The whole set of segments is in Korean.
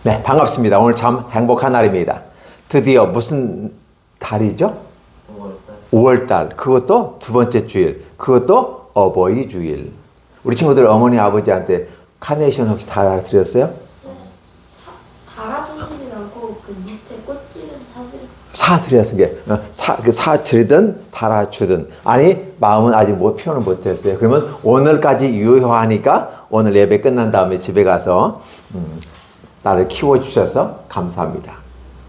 네, 반갑습니다. 오늘 참 행복한 날입니다. 드디어 무슨 달이죠? 5월달. 그것도 두 번째 주일. 그것도 어버이 주일. 우리 친구들 어머니 아버지한테 카네이션 혹시 다 드렸어요? 달아주시진 않고 그 밑에 꽃집에서 사드렸으니까 사드리든 달아주든 아니 마음은 아직 표현을 못했어요. 그러면 오늘까지 유효하니까 오늘 예배 끝난 다음에 집에 가서 나를 키워주셔서 감사합니다.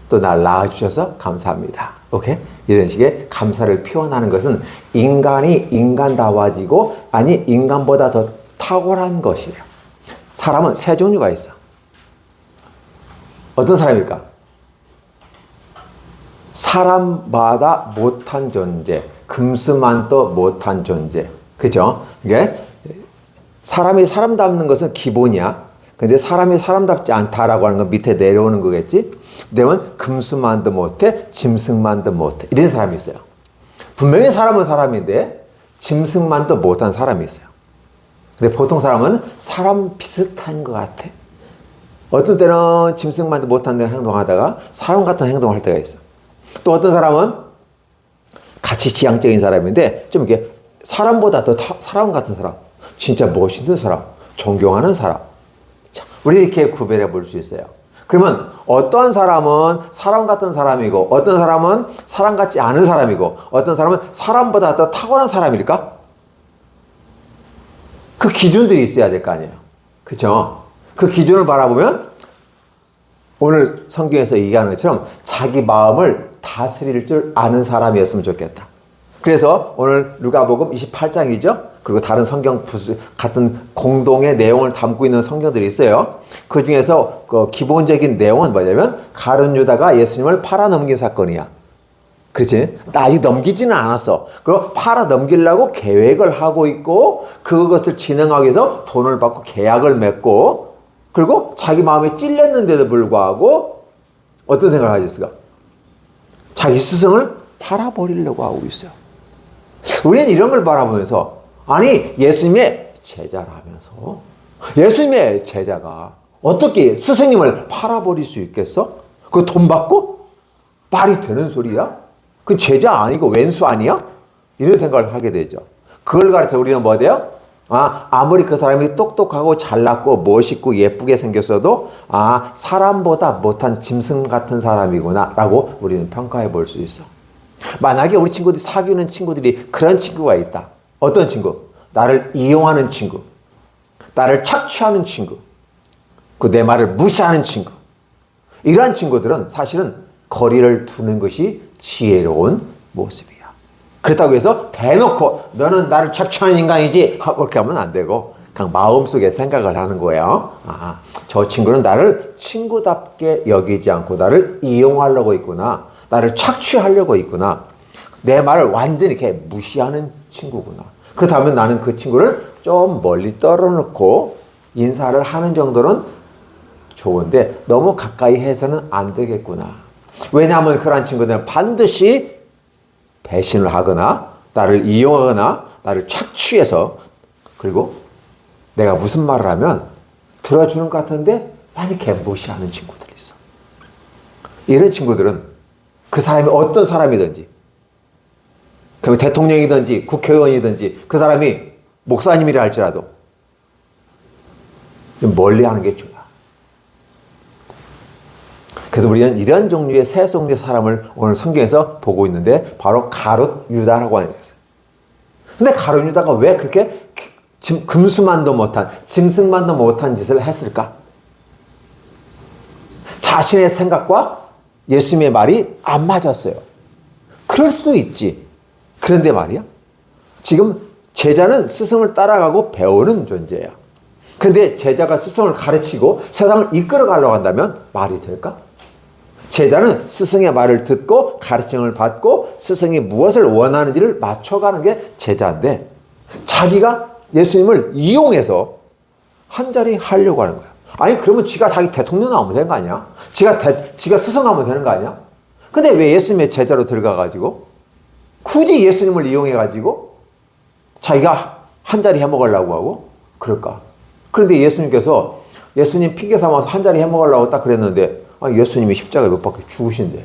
또 날 낳아주셔서 감사합니다. 오케이? 이런 식의 감사를 표현하는 것은 인간이 인간다워지고 아니 인간보다 더 탁월한 것이에요. 사람은 세 종류가 있어. 어떤 사람일까? 사람마다 못한 존재, 금수만도 못한 존재. 그죠? 이게 사람이 사람답는 것은 기본이야. 근데 사람이 사람답지 않다라고 하는 건 밑에 내려오는 거겠지? 그러면 금수만도 못해, 짐승만도 못해. 이런 사람이 있어요. 분명히 사람은 사람인데 짐승만도 못한 사람이 있어요. 근데 보통 사람은 사람 비슷한 것 같아. 어떤 때는 짐승만도 못한 행동하다가 사람 같은 행동을 할 때가 있어. 또 어떤 사람은 같이 지향적인 사람인데 좀 이렇게 사람보다 더 사람 같은 사람, 진짜 멋있는 사람, 존경하는 사람. 자, 우리 이렇게 구별해 볼 수 있어요. 그러면 어떤 사람은 사람 같은 사람이고 어떤 사람은 사람 같지 않은 사람이고 어떤 사람은 사람보다 더 탁월한 사람일까? 그 기준들이 있어야 될 거 아니에요. 그렇죠? 그 기준을 바라보면 오늘 성경에서 얘기하는 것처럼 자기 마음을 다스릴 줄 아는 사람이었으면 좋겠다. 그래서 오늘 누가복음 28장이죠. 그리고 다른 성경 같은 공동의 내용을 담고 있는 성경들이 있어요. 그 중에서 그 기본적인 내용은 뭐냐면 가룟 유다가 예수님을 팔아 넘긴 사건이야. 그렇지? 아직 넘기지는 않았어. 그거 팔아 넘기려고 계획을 하고 있고 그것을 진행하기 위해서 돈을 받고 계약을 맺고 그리고 자기 마음에 찔렸는데도 불구하고 어떤 생각을 하셨을까? 자기 스승을 팔아버리려고 하고 있어요. 우리는 이런 걸 바라보면서 아니 예수님의 제자라면서 예수님의 제자가 어떻게 스승님을 팔아버릴 수 있겠어? 그 돈 받고? 말이 되는 소리야? 그 제자 아니고 왼수 아니야? 이런 생각을 하게 되죠. 그걸 가르쳐 우리는 뭐 돼요? 아무리 그 사람이 똑똑하고 잘났고 멋있고 예쁘게 생겼어도 사람보다 못한 짐승 같은 사람이구나 라고 우리는 평가해 볼 수 있어. 만약에 우리 친구들이 사귀는 친구들이 그런 친구가 있다. 어떤 친구? 나를 이용하는 친구. 나를 착취하는 친구. 내 말을 무시하는 친구. 이러한 친구들은 사실은 거리를 두는 것이 지혜로운 모습이야. 그렇다고 해서 대놓고 너는 나를 착취하는 인간이지 그렇게 하면 안 되고 그냥 마음속에 생각을 하는 거예요. 저 친구는 나를 친구답게 여기지 않고 나를 이용하려고 있구나. 나를 착취하려고 있구나. 내 말을 완전히 이렇게 무시하는 친구구나. 그렇다면 나는 그 친구를 좀 멀리 떨어놓고 인사를 하는 정도는 좋은데 너무 가까이 해서는 안 되겠구나. 왜냐하면 그런 친구들은 반드시 배신을 하거나 나를 이용하거나 나를 착취해서 그리고 내가 무슨 말을 하면 들어주는 것 같은데 많이 무시하는 친구들이 있어. 이런 친구들은 그 사람이 어떤 사람이든지 그 대통령이든지 국회의원이든지 그 사람이 목사님이라 할지라도 멀리하는 게 좋아. 그래서 우리는 이런 종류의 세 종류의 사람을 오늘 성경에서 보고 있는데 바로 가룟 유다라고 하는 거예요. 근데 가룟 유다가 왜 그렇게 금수만도 못한 짐승만도 못한 짓을 했을까? 자신의 생각과 예수님의 말이 안 맞았어요. 그럴 수도 있지. 그런데 말이야. 지금 제자는 스승을 따라가고 배우는 존재야. 근데 제자가 스승을 가르치고 세상을 이끌어 가려고 한다면 말이 될까? 제자는 스승의 말을 듣고 가르침을 받고 스승이 무엇을 원하는지를 맞춰가는 게 제자인데 자기가 예수님을 이용해서 한 자리 하려고 하는 거야. 아니 그러면 지가 자기 대통령 나오면 되는 거 아니야? 지가 스승하면 되는 거 아니야? 근데 왜 예수님의 제자로 들어가가지고 굳이 예수님을 이용해가지고 자기가 한 자리 해먹으려고 하고 그럴까? 그런데 예수님께서 예수님 핑계 삼아서 한 자리 해먹으려고 딱 그랬는데, 아니, 예수님이 십자가에 못 박혀 죽으신대.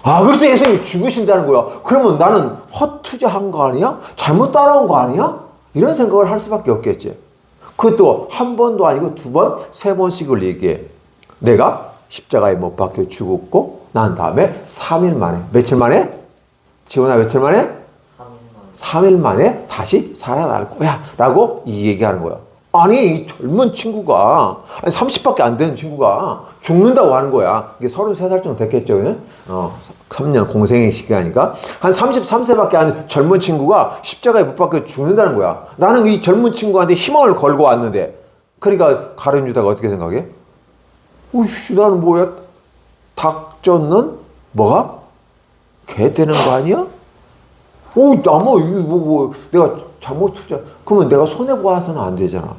아, 그래서 예수님이 죽으신다는 거야. 그러면 나는 헛투자한 거 아니야? 잘못 따라온 거 아니야? 이런 생각을 할 수밖에 없겠지. 그것도 한 번도 아니고 두 번, 세 번씩을 얘기해. 내가 십자가에 못 박혀 죽었고, 난 다음에 3일 만에, 며칠 만에? 지원아, 며칠 만에? 3일 만에 다시 살아날 거야. 라고 이 얘기하는 거야. 아니, 이 젊은 친구가, 아니, 30밖에 안 되는 친구가 죽는다고 하는 거야. 이게 33살쯤 됐겠죠. 3년 공생의 시기하니까. 한 33세밖에 안 되는 젊은 친구가 십자가에 못 박혀 죽는다는 거야. 나는 이 젊은 친구한테 희망을 걸고 왔는데. 그러니까 가룟 유다가 어떻게 생각해? 오이씨, 나는 뭐야? 닭 쫓는 뭐가? 개 되는 거 아니야? 오, 나뭐 이거 뭐 내가 잘못 투자. 그러면 내가 손해 보아서는 안 되잖아.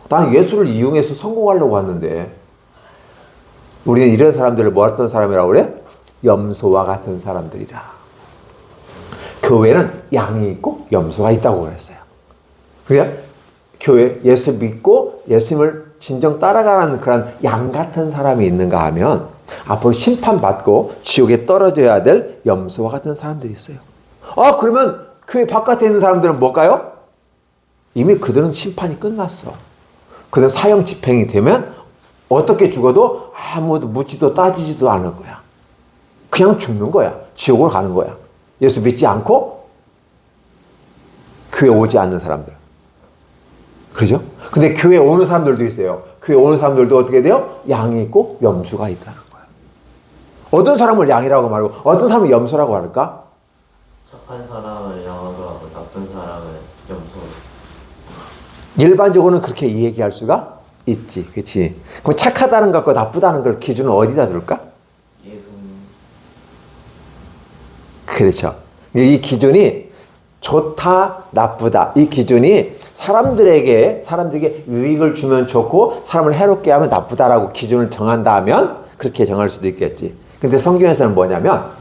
난 예수를 이용해서 성공하려고 왔는데. 우리는 이런 사람들을 뭐 어떤 사람이라고 그래? 염소와 같은 사람들이라. 교회는 양이 있고 염소가 있다고 그랬어요. 그게 교회 예수 믿고 예수님을 진정 따라가는 그런 양 같은 사람이 있는가 하면 앞으로 심판받고 지옥에 떨어져야 될 염소와 같은 사람들이 있어요. 아, 그러면 교회 바깥에 있는 사람들은 뭘까요? 이미 그들은 심판이 끝났어. 그들은 사형 집행이 되면 어떻게 죽어도 아무도 묻지도 따지지도 않을 거야. 그냥 죽는 거야. 지옥으로 가는 거야. 예수 믿지 않고 교회 오지 않는 사람들. 그죠? 근데 교회 오는 사람들도 있어요. 교회 오는 사람들도 어떻게 돼요? 양이 있고 염소가 있다는 거야. 어떤 사람을 양이라고 말하고 어떤 사람을 염소라고 할까? 착한 사람을 양으로 하고 나쁜 사람을 염소로. 일반적으로는 그렇게 얘기할 수가 있지. 그렇지? 그럼 착하다는 것과 나쁘다는 걸 기준은 어디다 둘까? 예수님. 그렇죠. 이 기준이 좋다, 나쁘다. 이 기준이 사람들에게 유익을 주면 좋고 사람을 해롭게 하면 나쁘다라고 기준을 정한다면 그렇게 정할 수도 있겠지. 근데 성경에서는 뭐냐면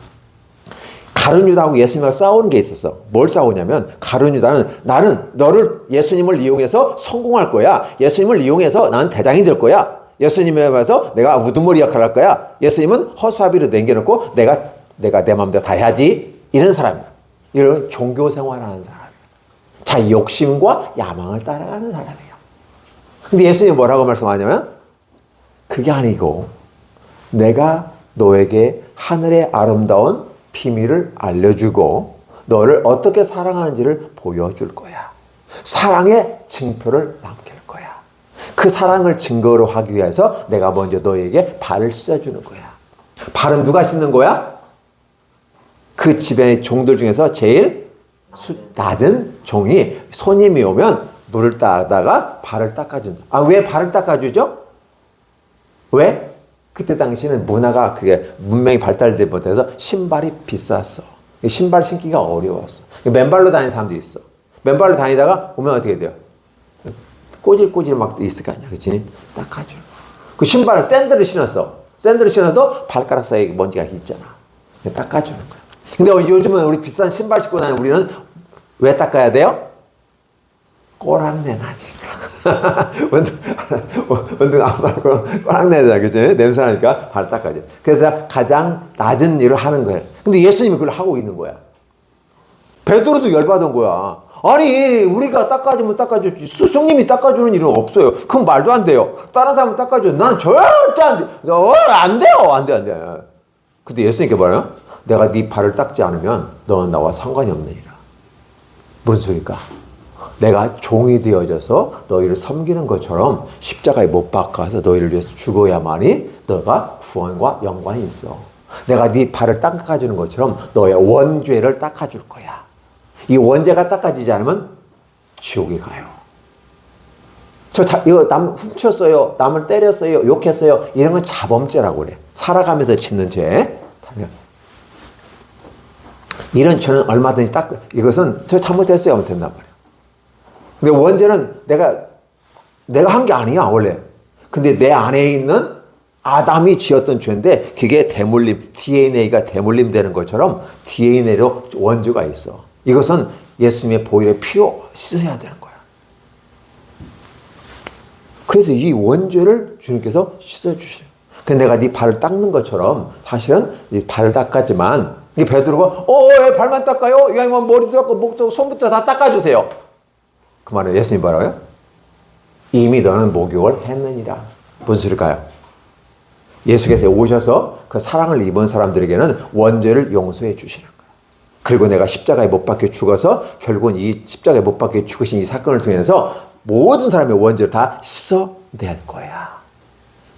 가룟 유다하고 예수님과 싸우는 게 있었어. 뭘 싸우냐면 가룟 유다는 나는 너를 예수님을 이용해서 성공할 거야. 예수님을 이용해서 나는 대장이 될 거야. 예수님에 와서 내가 우두머리 역할을 할 거야. 예수님은 허수아비로 남겨놓고 내가 내 마음대로 다 해야지. 이런 사람이야. 이런 종교 생활하는 사람이야. 자기 욕심과 야망을 따라가는 사람이에요. 근데 예수님이 뭐라고 말씀하냐면 그게 아니고 내가 너에게 하늘의 아름다운 비밀을 알려주고 너를 어떻게 사랑하는지를 보여줄 거야. 사랑의 증표를 남길 거야. 그 사랑을 증거로 하기 위해서 내가 먼저 너에게 발을 씻어주는 거야. 발은 누가 씻는 거야? 그 집의 종들 중에서 제일 낮은 종이 손님이 오면 물을 따다가 발을 닦아준다. 아, 왜 발을 닦아주죠? 왜? 그때 당시에는 문화가 그게 문명이 발달되지 못해서 신발이 비쌌어. 신발 신기가 어려웠어. 맨발로 다니는 사람도 있어. 맨발로 다니다가 오면 어떻게 돼요? 꼬질꼬질 막 있을 거 아니야. 그치? 닦아줘. 그 신발을 샌들을 신었어. 샌들을 신어도 발가락 사이에 먼지가 있잖아. 닦아주는 거야. 근데 요즘은 우리 비싼 신발 신고 다니는 우리는 왜 닦아야 돼요? 꼬랑내 나니까. 원등 안 말고 꼬랑내 나니까. 그치? 냄새 나니까 발 닦아줘. 그래서 가장 낮은 일을 하는 거예요. 근데 예수님이 그걸 하고 있는 거야. 베드로도 열받은 거야. 아니, 우리가 닦아주면 닦아줬지. 스승님이 닦아주는 일은 없어요. 그건 말도 안 돼요. 다른 사람은 닦아줘. 나는 절대 안 돼. 안 돼요. 안 돼. 근데 예수님께 뭐래요? 내가 네 발을 닦지 않으면 너는 나와 상관이 없느니라. 무슨 소리일까? 내가 종이 되어져서 너희를 섬기는 것처럼 십자가에 못 박아서 너희를 위해서 죽어야만이 너가 구원과 영광이 있어. 내가 네 발을 닦아주는 것처럼 너의 원죄를 닦아줄 거야. 이 원죄가 닦아지지 않으면 지옥에 가요. 이거 남 훔쳤어요. 남을 때렸어요. 욕했어요. 이런 건 자범죄라고 그래. 살아가면서 짓는 죄. 이런 죄는 얼마든지 이것은 저 잘못했어요 하면 된단 말이에요. 근데 원죄는 내가 한 게 아니야, 원래. 근데 내 안에 있는 아담이 지었던 죄인데 그게 대물림, DNA가 대물림 되는 것처럼 DNA로 원죄가 있어. 이것은 예수님의 보혈의 피로 씻어야 되는 거야. 그래서 이 원죄를 주님께서 씻어주시래요. 근데 내가 네 발을 닦는 것처럼 사실은 네 발을 닦았지만 이게 베드로가 왜 발만 닦아요? 야, 뭐 머리도 닦고 목도 손부터 다 닦아주세요. 그 말은 예수님 뭐라고요? 이미 너는 목욕을 했느니라. 무슨 소리일까요? 예수께서 오셔서 그 사랑을 입은 사람들에게는 원죄를 용서해 주시는 거예요. 그리고 내가 십자가에 못 박혀 죽어서 결국은 이 십자가에 못 박혀 죽으신 이 사건을 통해서 모든 사람의 원죄를 다 씻어낼 거야.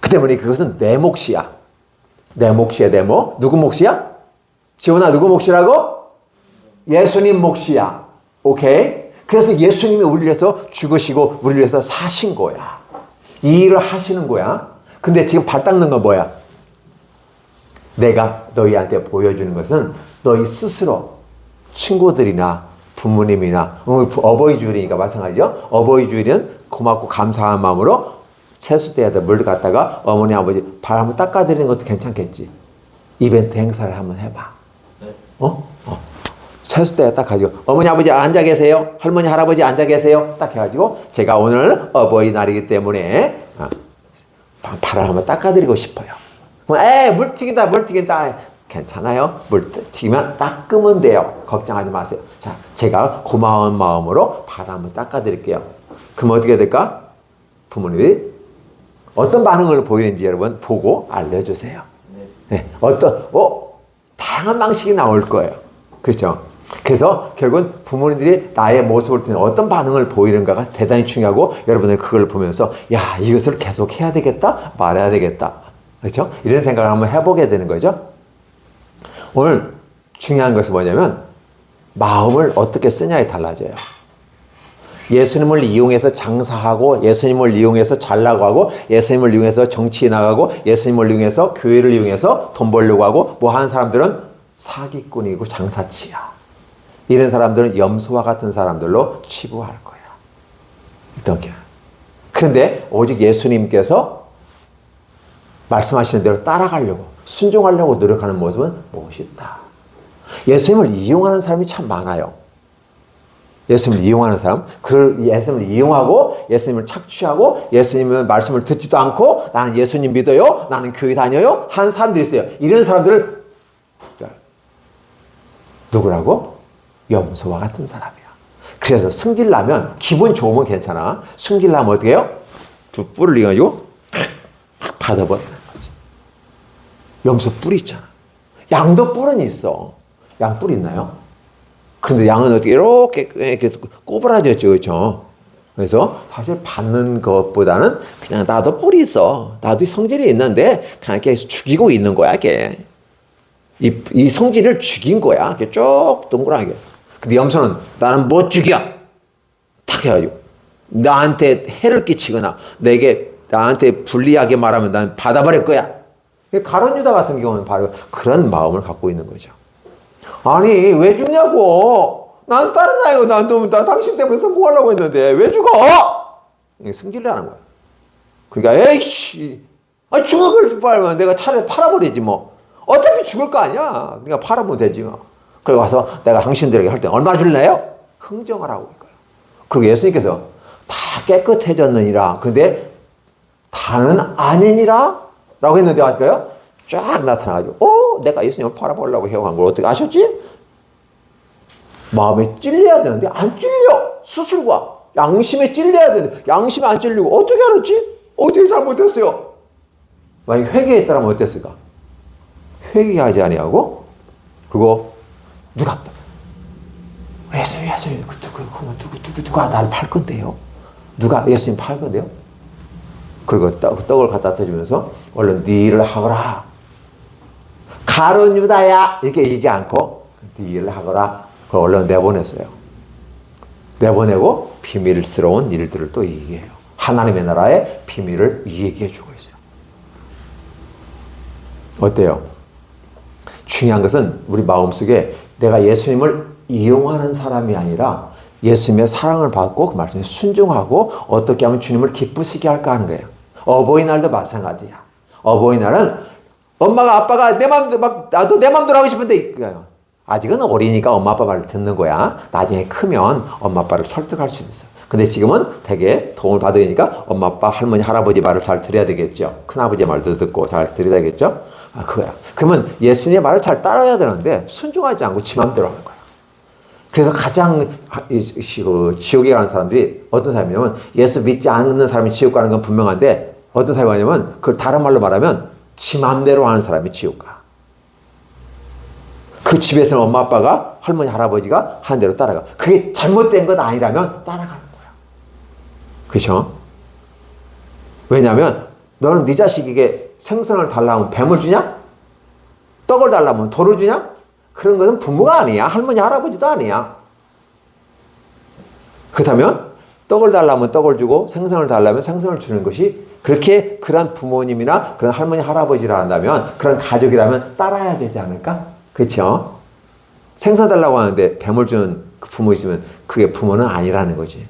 그 때문에 그것은 내 몫이야. 내 몫이야, 내 몫. 누구 몫이야? 지원아, 누구 몫이라고? 예수님 몫이야. 오케이? 그래서 예수님이 우리를 위해서 죽으시고 우리를 위해서 사신 거야. 이 일을 하시는 거야. 근데 지금 발 닦는 건 뭐야? 내가 너희한테 보여주는 것은 너희 스스로 친구들이나 부모님이나 어버이 주일이니까 마찬가지죠. 어버이 주일은 고맙고 감사한 마음으로 세수대에다 물 갖다가 어머니 아버지 발 한번 닦아드리는 것도 괜찮겠지. 이벤트 행사를 한번 해봐. 네. 세수대에 딱 가지고 어머니 아버지 앉아 계세요. 할머니 할아버지 앉아 계세요. 딱 해가지고 제가 오늘 어버이날이기 때문에 발을 한번 닦아드리고 싶어요. 물 튀긴다 물 튀긴다. 괜찮아요. 물 튀기면 닦으면 돼요. 걱정하지 마세요. 자, 제가 고마운 마음으로 발 한번 닦아드릴게요. 그럼 어떻게 될까? 부모님이 어떤 반응을 보이는지 여러분 보고 알려주세요. 네. 다양한 방식이 나올 거예요. 그렇죠? 그래서 결국은 부모님들이 나의 모습을 통해 어떤 반응을 보이는가가 대단히 중요하고 여러분들 그걸 보면서 야, 이것을 계속 해야 되겠다? 말해야 되겠다. 그렇죠? 이런 생각을 한번 해보게 되는 거죠. 오늘 중요한 것은 뭐냐면 마음을 어떻게 쓰냐에 달라져요. 예수님을 이용해서 장사하고 예수님을 이용해서 잘나고 하고 예수님을 이용해서 정치에 나가고 예수님을 이용해서 교회를 이용해서 돈 벌려고 하고 뭐 하는 사람들은 사기꾼이고 장사치야. 이런 사람들은 염소와 같은 사람들로 치부할 거야. 이렇게. 그런데 오직 예수님께서 말씀하시는 대로 따라가려고 순종하려고 노력하는 모습은 멋있다. 예수님을 이용하는 사람이 참 많아요. 예수님을 이용하는 사람, 그 예수님을 이용하고 예수님을 착취하고 예수님의 말씀을 듣지도 않고 나는 예수님 믿어요, 나는 교회 다녀요 하는 사람들이 있어요. 이런 사람들 누구라고? 염소와 같은 사람이야. 그래서 승질나면 기분 좋으면 괜찮아. 승질나면 어떻게 해요? 두 뿔을 이어가지고 받아버리는 거지. 염소 뿔이 있잖아. 양도 뿔은 있어. 양 뿔 있나요? 그런데 양은 어떻게 이렇게 꼬부라졌죠. 그렇죠? 그래서 사실 받는 것보다는 그냥 나도 뿔이 있어. 나도 성질이 있는데 그냥 이렇게 죽이고 있는 거야. 이게. 이 성질을 죽인 거야. 이렇게 쭉 동그랗게. 근데 염소는 나는 못 죽여. 탁 해가지고 나한테 해를 끼치거나 나한테 불리하게 말하면 난 받아버릴 거야. 가룟 유다 같은 경우는 바로 그런 마음을 갖고 있는 거죠. 아니 왜 죽냐고. 난 다른 아이고 나 당신 때문에 성공하려고 했는데 왜 죽어? 이게 승질을 하는 거야. 그러니까 에이씨 죽을 빨면 내가 차라리 팔아버리지 뭐. 어차피 죽을 거 아니야. 그러니까 팔아보면 되지 뭐. 그리고 와서 내가 당신들에게 할 때 얼마 줄래요? 흥정을 하고 있고요. 그리고 예수님께서 다 깨끗해졌느니라. 근데 다는 아니니라 라고 했는데 할까요? 쫙 나타나가지고 내가 예수님을 팔아보려고 해온 걸 어떻게 아셨지? 마음에 찔려야 되는데 안 찔려. 수술과 양심에 찔려야 되는데 양심에 안 찔리고 어떻게 알았지? 어떻게 잘못했어요? 만약에 회개했더라면 어땠을까? 회개하지 아니하고 그리고 예수님 누가 나를 팔 건데요? 누가 예수님 팔 건데요? 그리고 떡을 갖다 대주면서 얼른 네 일을 하거라. 가룟 유다야 이렇게 얘기 않고 네 일을 하거라. 그걸 얼른 내보냈어요. 내보내고 비밀스러운 일들을 또 얘기해요. 하나님의 나라의 비밀을 얘기해 주고 있어요. 어때요? 중요한 것은 우리 마음속에 내가 예수님을 이용하는 사람이 아니라 예수님의 사랑을 받고 그 말씀에 순종하고 어떻게 하면 주님을 기쁘시게 할까 하는 거예요. 어버이날도 마찬가지야. 어버이날은 엄마가 아빠가 나도 내 맘대로 하고 싶은데 아직은 어리니까 엄마 아빠 말을 듣는 거야. 나중에 크면 엄마 아빠를 설득할 수도 있어. 근데 지금은 되게 도움을 받으니까 엄마, 아빠, 할머니, 할아버지 말을 잘 들어야 되겠죠. 큰아버지 말도 듣고 잘 들어야 되겠죠. 아, 그거야. 그러면 예수님의 말을 잘 따라야 되는데 순종하지 않고 지 맘대로 하는 거야. 그래서 가장 지옥에 가는 사람들이 어떤 사람이냐면 예수 믿지 않는 사람이 지옥 가는 건 분명한데 어떤 사람이 뭐냐면 그걸 다른 말로 말하면 지 맘대로 하는 사람이 지옥 가. 그 집에서는 엄마 아빠가 할머니 할아버지가 한 대로 따라가. 그게 잘못된 것 아니라면 따라가는 거야. 그렇죠? 왜냐하면 너는 네 자식에게 생선을 달라면 뱀을 주냐? 떡을 달라면 돌을 주냐? 그런 것은 부모가 아니야. 할머니 할아버지도 아니야. 그렇다면 떡을 달라면 떡을 주고 생선을 달라면 생선을 주는 것이 그렇게 그런 부모님이나 그런 할머니 할아버지라 한다면 그런 가족이라면 따라야 되지 않을까? 그렇죠? 생선 달라고 하는데 뱀을 주는 그 부모 있으면 그게 부모는 아니라는 거지.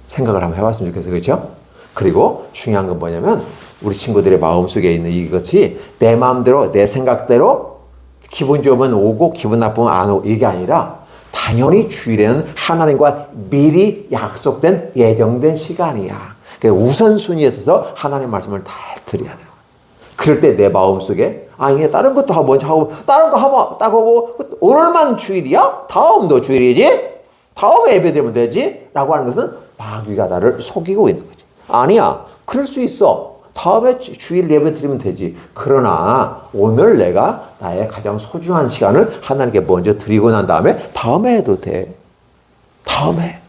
생각을 한번 해봤으면 좋겠어요. 그렇죠? 그리고 중요한 건 뭐냐면 우리 친구들의 마음속에 있는 이것이 내 마음대로 내 생각대로 기분 좋으면 오고 기분 나쁘면 안 오고 이게 아니라 당연히 주일에는 하나님과 미리 약속된 예정된 시간이야. 그러니까 우선순위에 있어서 하나님 말씀을 다 드려야 돼요. 그럴 때 내 마음속에 아니 다른 것도 하고 먼저 하고 다른 거 하고 딱 하고 오늘만 주일이야? 다음도 주일이지? 다음에 예배되면 되지? 라고 하는 것은 마귀가 나를 속이고 있는 거지. 아니야. 그럴 수 있어. 다음에 주일 예배 드리면 되지. 그러나 오늘 내가 나의 가장 소중한 시간을 하나님께 먼저 드리고 난 다음에 해도 돼. 다음에.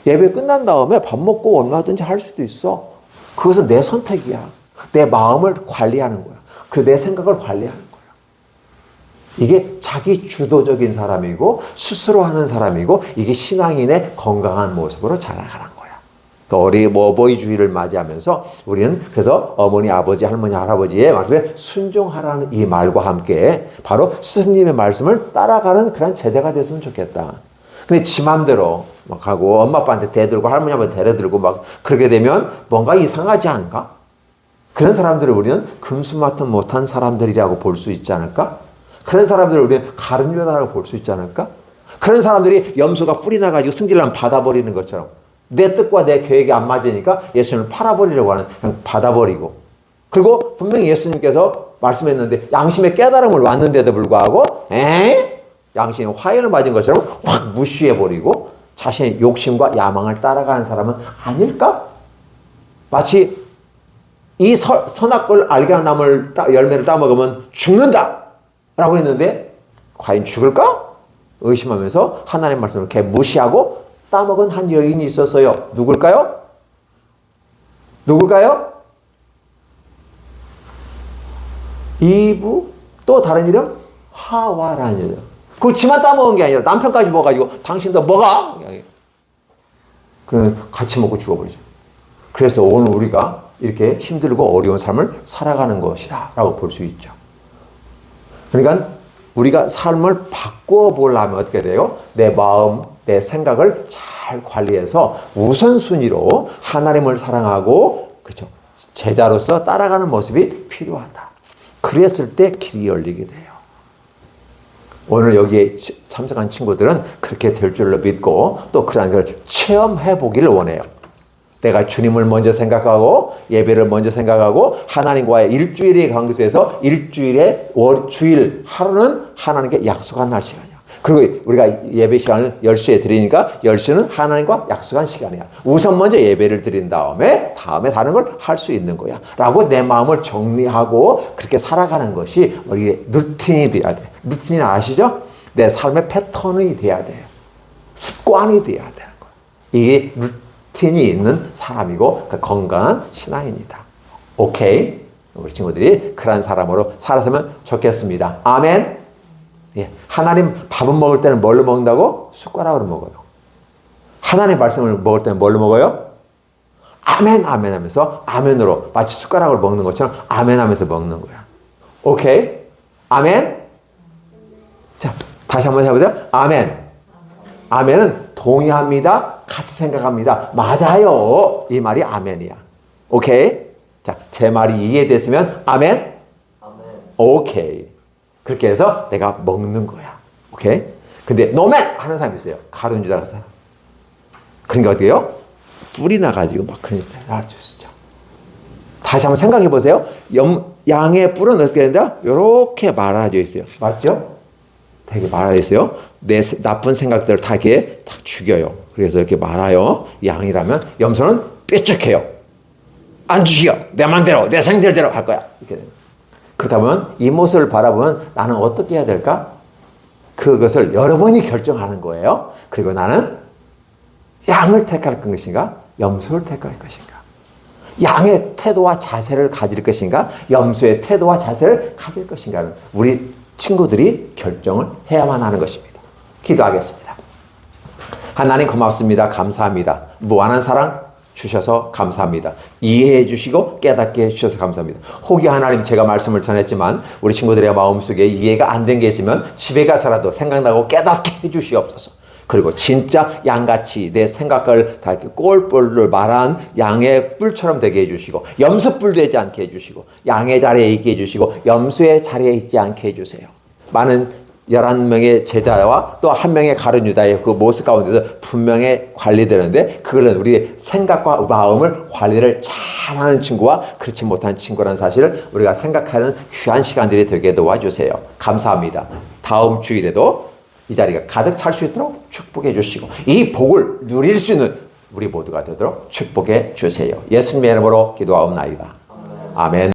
예배 끝난 다음에 밥 먹고 얼마든지 할 수도 있어. 그것은 내 선택이야. 내 마음을 관리하는 거야. 그 내 생각을 관리하는 거야. 이게 자기 주도적인 사람이고 스스로 하는 사람이고 이게 신앙인의 건강한 모습으로 자라가는 거야. 어버이 주일을 맞이하면서 우리는 그래서 어머니, 아버지, 할머니, 할아버지의 말씀에 순종하라는 이 말과 함께 바로 스승님의 말씀을 따라가는 그런 제자가 됐으면 좋겠다. 근데 지 맘대로 막 하고 엄마 아빠한테 대들고 할머니 아버지 대들고 막 그렇게 되면 뭔가 이상하지 않을까? 그런 사람들을 우리는 금수마트 못한 사람들이라고 볼 수 있지 않을까? 그런 사람들을 우리는 가룟유다라고 볼 수 있지 않을까? 그런 사람들이 염소가 뿔이 나가지고 승질나면 받아버리는 것처럼 내 뜻과 내 계획이 안 맞으니까 예수님을 팔아버리려고 하는 그냥 받아버리고 그리고 분명히 예수님께서 말씀했는데 양심의 깨달음을 왔는데도 불구하고 양심의 화해를 맞은 것처럼 확 무시해버리고 자신의 욕심과 야망을 따라가는 사람은 아닐까? 마치 이 선악과를 알게 한 나물 열매를 따먹으면 죽는다 라고 했는데 과연 죽을까? 의심하면서 하나님의 말씀을 이렇게 무시하고 따먹은 한 여인이 있었어요. 누굴까요? 누굴까요? 이브 또 다른 이름? 하와라는 여자. 그 지만 따먹은 게 아니라 남편까지 먹어가지고 당신도 먹어! 그냥 같이 먹고 죽어버리죠. 그래서 오늘 우리가 이렇게 힘들고 어려운 삶을 살아가는 것이다 라고 볼 수 있죠. 그러니까 우리가 삶을 바꾸어 보려면 어떻게 돼요? 내 마음, 내 생각을 잘 관리해서 우선순위로 하나님을 사랑하고 그렇죠? 제자로서 따라가는 모습이 필요하다. 그랬을 때 길이 열리게 돼요. 오늘 여기에 참석한 친구들은 그렇게 될 줄로 믿고 또 그런 걸 체험해 보기를 원해요. 내가 주님을 먼저 생각하고 예배를 먼저 생각하고 하나님과의 일주일의 관계에서 일주일의 주일 하루는 하나님께 약속한 날 시간이야. 그리고 우리가 예배 시간을 10시에 드리니까 10시는 하나님과 약속한 시간이야. 우선 먼저 예배를 드린 다음에 다른 걸 할 수 있는 거야. 라고 내 마음을 정리하고 그렇게 살아가는 것이 우리의 루틴이 돼야 돼. 루틴이 아시죠? 내 삶의 패턴이 돼야 돼요. 습관이 돼야 되는 거야. 이게 루틴이 있는 사람이고 그 건강한 신앙인이다. 오케이? 우리 친구들이 그런 사람으로 살았으면 좋겠습니다. 아멘. 예. 하나님 밥은 먹을 때는 뭘로 먹는다고? 숟가락으로 먹어요. 하나님 말씀을 먹을 때는 뭘로 먹어요? 아멘 아멘 하면서 아멘으로 마치 숟가락으로 먹는 것처럼 아멘 하면서 먹는 거야. 오케이? 아멘? 자, 다시 한번 해보세요. 아멘. 아멘은 동의합니다. 같이 생각합니다. 맞아요. 이 말이 아멘이야. 오케이? 자, 제 말이 이해됐으면 아멘? 아멘. 오케이. 그렇게 해서 내가 먹는 거야. 오케이? 근데 노멘! 하는 사람이 있어요. 가룟유다 사람. 그러니까 어떻게요? 뿔이 나가지고 막 그런 짓을 알아주시죠. 다시 한번 생각해 보세요. 양의 뿔은 어떻게 된다? 이렇게 말아져 있어요. 맞죠? 되게 말아져 있어요. 내 나쁜 생각들을 다 이렇게 딱 죽여요. 그래서 이렇게 말아요. 양이라면 염소는 뾰족해요. 안 죽여. 내 맘대로, 내 생각대로 할 거야. 이렇게 됩니다. 그렇다면 이 모습을 바라보면 나는 어떻게 해야 될까? 그것을 여러분이 결정하는 거예요. 그리고 나는 양을 택할 것인가? 염소를 택할 것인가? 양의 태도와 자세를 가질 것인가? 염소의 태도와 자세를 가질 것인가는 우리 친구들이 결정을 해야만 하는 것입니다. 기도하겠습니다. 하나님 고맙습니다. 감사합니다. 무한한 사랑 주셔서 감사합니다. 이해해 주시고 깨닫게 해주셔서 감사합니다. 혹여 하나님 제가 말씀을 전했지만 우리 친구들의 마음속에 이해가 안 된 게 있으면 집에 가서라도 생각나고 깨닫게 해주시옵소서. 그리고 진짜 양같이 내 생각을 다 이렇게 꼴뿔을 말한 양의 뿔처럼 되게 해주시고 염소뿔 되지 않게 해주시고 양의 자리에 있게 해주시고 염소의 자리에 있지 않게 해주세요. 많은 11명의 제자와 또 한 명의 가룟 유다의 그 모습 가운데서 분명히 관리되는데 그거는 우리 생각과 마음을 관리를 잘하는 친구와 그렇지 못한 친구라는 사실을 우리가 생각하는 귀한 시간들이 되게 도와주세요. 감사합니다. 다음 주일에도 이 자리가 가득 찰 수 있도록 축복해 주시고 이 복을 누릴 수 있는 우리 모두가 되도록 축복해 주세요. 예수님의 이름으로 기도하옵나이다. 아멘.